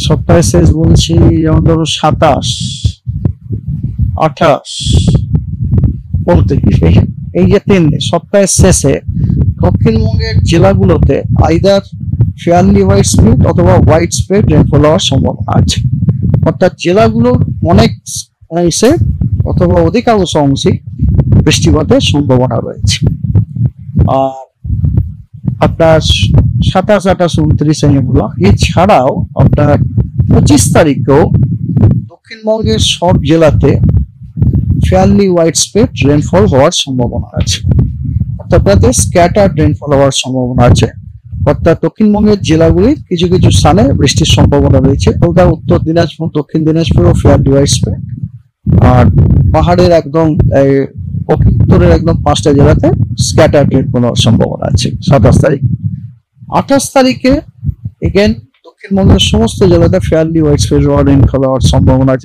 সপ্তাহে শেষ বলছি, যেমন ধরো 27, 28, 29, এই যে 3 দিন সপ্তাহের শেষে দক্ষিণবঙ্গের জেলাগুলোতে আইদার ফেয়ারলি হোয়াইট স্প্রেড অথবা হোয়াইট স্প্রেড রেনফল হওয়ার সম্ভাবনা আছে। অর্থাৎ জেলাগুলোর অনেক অংশে অথবা অধিকাংশ অংশে বৃষ্টিপাতের সম্ভাবনা রয়েছে। আর আপনার 27, 28, 29 এগুলো এছাড়াও আপনার 25 তারিখেও দক্ষিণবঙ্গের সব জেলাতে ফেয়ারলি হোয়াইট স্প্রেড রেনফল হওয়ার সম্ভাবনা আছে। অর্থাৎ তাতে স্ক্যাটার্ড রেনফল হওয়ার সম্ভাবনা আছে। অর্থাৎ দক্ষিণবঙ্গের জেলাগুলির কিছু কিছু স্থানে বৃষ্টির সম্ভাবনা রয়েছে। কলকাতা, উত্তর দিনাজপুর, দক্ষিণ দিনাজপুর ফেয়ারলি হোয়াইট স্প্রেড। আর পাহাড়ের একদম উত্তরের একদম 5টা জেলাতে স্ক্যাটার্ড রেনফল হওয়ার সম্ভাবনা আছে 27 তারিখ। 28 তারিখে এগেন দক্ষিণবঙ্গের সমস্ত জেলাতে ফেয়ারলি হোয়াইট স্প্রেড রেনফল হওয়ার সম্ভাবনা আছে।